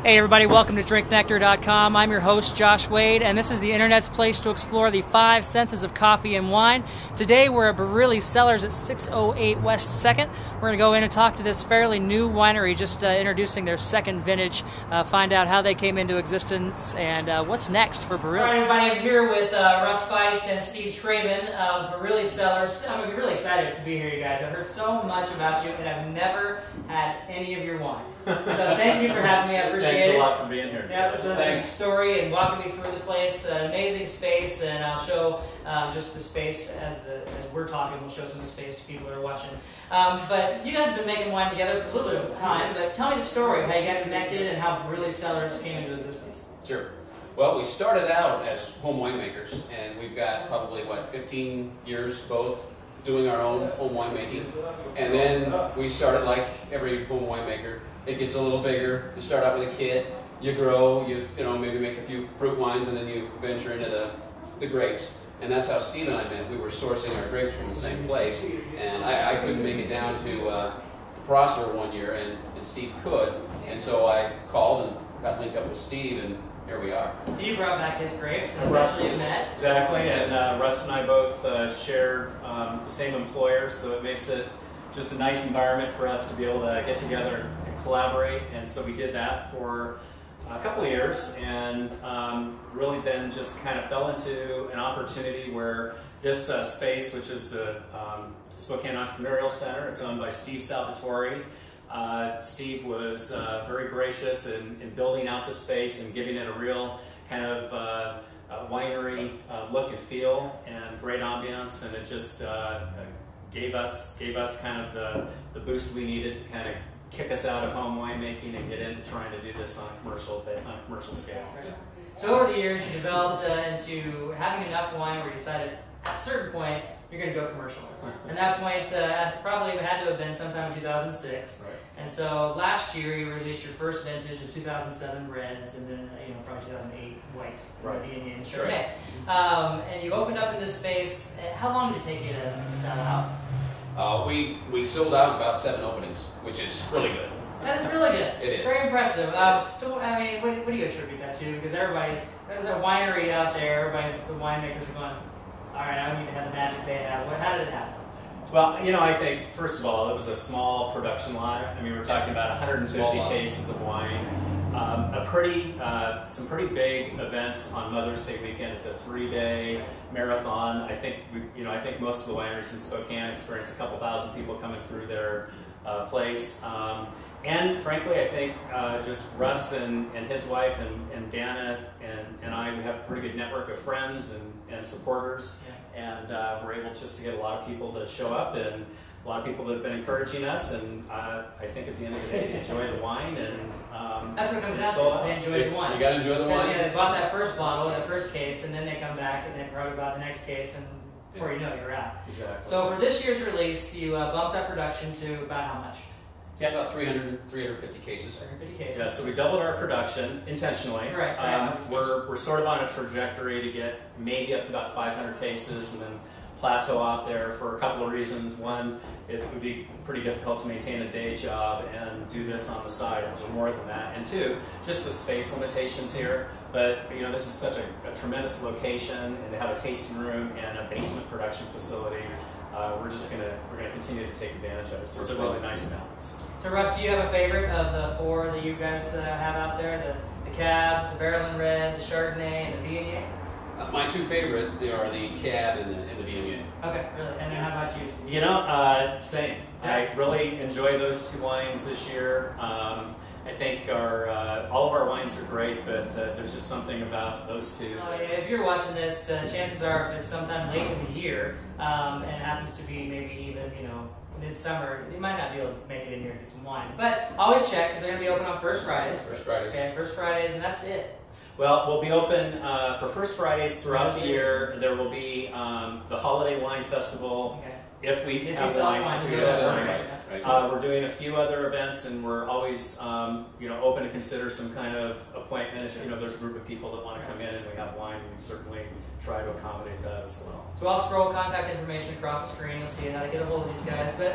Hey everybody, welcome to drinknectar.com. I'm your host Josh Wade, and this is the internet's place to explore the 5 senses of coffee and wine. Today we're at Barili Cellars at 608 West 2nd. We're going to go in and talk to this fairly new winery, just introducing their second vintage, find out how they came into existence and what's next for Barili. Alright everybody, I'm here with Russ Feist and Steve Traben of Barili Cellars. I'm really excited to be here, you guys. I've heard so much about you, and I've never had any of your wine. So thank you for having me. I appreciate it. Thanks a lot for being here. Yeah, it was a nice story and walking me through the place. An amazing space, and I'll show just the space as we're talking. We'll show some of the space to people that are watching. But you guys have been making wine together for a little bit of time. But tell me the story of how you got connected and how Barili Cellars came into existence. Sure. Well, we started out as home winemakers, and we've got probably, 15 years both doing our own home winemaking. And then we started like every home winemaker. It gets a little bigger. You start out with a kit, you grow, you maybe make a few fruit wines, and then you venture into the grapes. And that's how Steve and I met. We were sourcing our grapes from the same place, and I couldn't make it down to Prosser one year, and Steve could. And so I called and got linked up with Steve, and here we are. So you brought back his grapes and eventually you met. Exactly, and Russ and I both share the same employer, so it makes it just a nice environment for us to be able to get together and collaborate. And so we did that for a couple of years, and really then just kind of fell into an opportunity where this space, which is the Spokane Entrepreneurial Center, it's owned by Steve Salvatore. Steve was very gracious in building out the space and giving it a real kind of winery look and feel, and great ambiance, and it just gave us kind of the boost we needed to kind of kick us out of home winemaking and get into trying to do this on a commercial scale. So over the years you developed into having enough wine where you decided at a certain point you're going to go commercial. And that point probably had to have been sometime in 2006. Right. And so last year you released your first vintage of 2007 reds, and then probably 2008 white, Viognier and Chardonnay. And you opened up in this space. How long did it take you to sell out? We sold out in about 7 openings, which is really good. That is really good. It is. Very impressive. So, I mean, what do you attribute that to? Because there's a winery out there, the winemakers are going, all right, I need to have the magic they have. How did it happen? Well, I think, first of all, it was a small production lot. I mean, we're talking about 150 cases of wine. Some pretty big events on Mother's Day weekend. It's a 3-day marathon. I think most of the wineries in Spokane experience a couple thousand people coming through their place. And frankly, I think just Russ and his wife and Dana and I, we have a pretty good network of friends and supporters, and we're able just to get a lot of people to show up, and a lot of people that have been encouraging us, and I think at the end of the day they enjoy the wine, and that's what comes down to. They enjoy the wine. You got to enjoy the wine. They bought that first bottle, that first case, and then they come back and they probably bought the next case, and before you know it, you're out. Exactly. So for this year's release, you bumped up production to about how much? Yeah, about 350 cases. 350 cases. Yeah, so we doubled our production intentionally. Right. We're sort of on a trajectory to get maybe up to about 500 cases and then plateau off there for a couple of reasons. One, it would be pretty difficult to maintain a day job and do this on the side for more than that. And two, just the space limitations here. But this is such a tremendous location, and to have a tasting room and a basement production facility. We're gonna continue to take advantage of it. So it's a really nice balance. So Russ, do you have a favorite of the 4 that you guys have out there? The Cab, the Barrel & Red, the Chardonnay, and the Viognier? My 2 favorite are the Cab and the Viognier. Okay, really. And then how about you? Same. Yeah. I really enjoy those 2 wines this year. I think all of our wines are great, but there's just something about those 2. If you're watching this, chances are if it's sometime late in the year and it happens to be maybe even midsummer, you might not be able to make it in here and get some wine. But always check, because they're going to be open on First Fridays. First Fridays. Okay, First Fridays, and that's it. Well, we'll be open for First Fridays throughout the year. There will be the Holiday Wine Festival. Okay. if we If have he's got wine, wine, if we yeah. have wine. Right. We're doing a few other events, and we're always, open to consider some kind of appointment. If, there's a group of people that want to come in and we have wine, we certainly try to accommodate that as well. So I'll scroll contact information across the screen. You'll see how to get a hold of these guys. But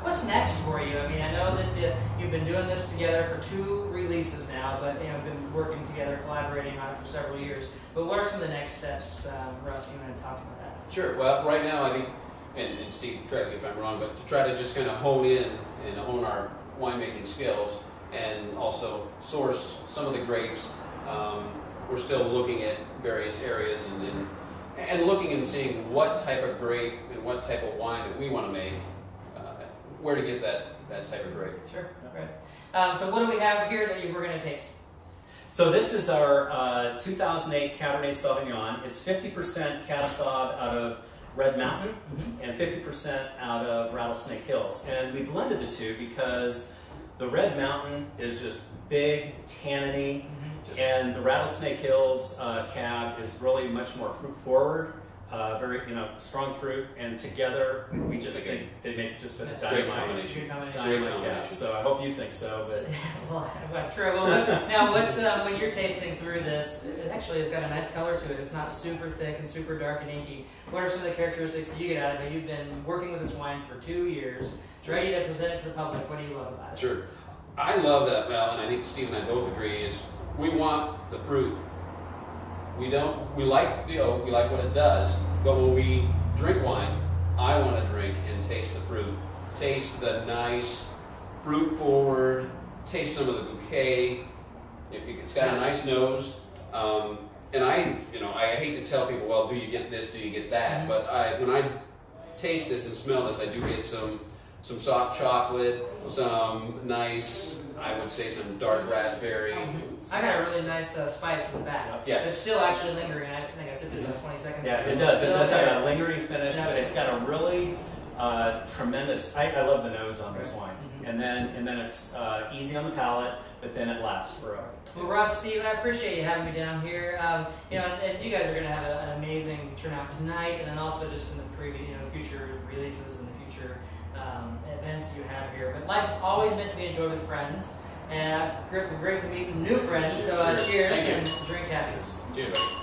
what's next for you? I mean, I know that you've been doing this together for 2 releases now, but been working together, collaborating on it for several years. But what are some of the next steps, Russ? You want to talk about that? Sure. Well, right now I think, and Steve, correct me if I'm wrong, but to try to just kind of hone in and hone our winemaking skills and also source some of the grapes. We're still looking at various areas and looking and seeing what type of grape and what type of wine that we want to make, where to get that type of grape. Sure. Right. So what do we have here that we're going to taste? So this is our 2008 Cabernet Sauvignon. It's 50% Cab Sauv out of Red Mountain and 50% out of Rattlesnake Hills. And we blended the two because the Red Mountain is just big, tanniny, and the Rattlesnake Hills Cab is really much more fruit forward, very strong fruit, and together we just think they make just a dynamite combination. Cab. So I hope you think so. But well, I'm sure I will. Now, when you're tasting through this, it actually has got a nice color to it. It's not super thick and super dark and inky. What are some of the characteristics that you get out of it? You've been working with this wine for 2 years. It's ready to present it to the public. What do you love about it? Sure. I love that, Val, and I think Steve and I both agree, is we want the fruit. We like the oak, we like what it does, but when we drink wine, I want to drink and taste the fruit. Taste the nice, fruit forward, taste some of the bouquet. It's got a nice nose. And I hate to tell people, well, do you get this, do you get that? But when I taste this and smell this, I do get some soft chocolate, some nice, I would say some dark raspberry. I got a really nice spice in the back. Yes. It's still actually lingering. I think I sipped it about 20 seconds yeah, ago. it does. It does there. have a lingering finish, but it's got a really tremendous. I love the nose on this wine, and then it's easy on the palate, but then it lasts forever. Well, Russ, Steve, I appreciate you having me down here. And you guys are going to have an amazing turnout tonight, and then also just in the future releases and the future events that you have here. But life is always meant to be enjoyed with friends, and great to meet some new friends. So cheers and drink happy. Cheers, buddy.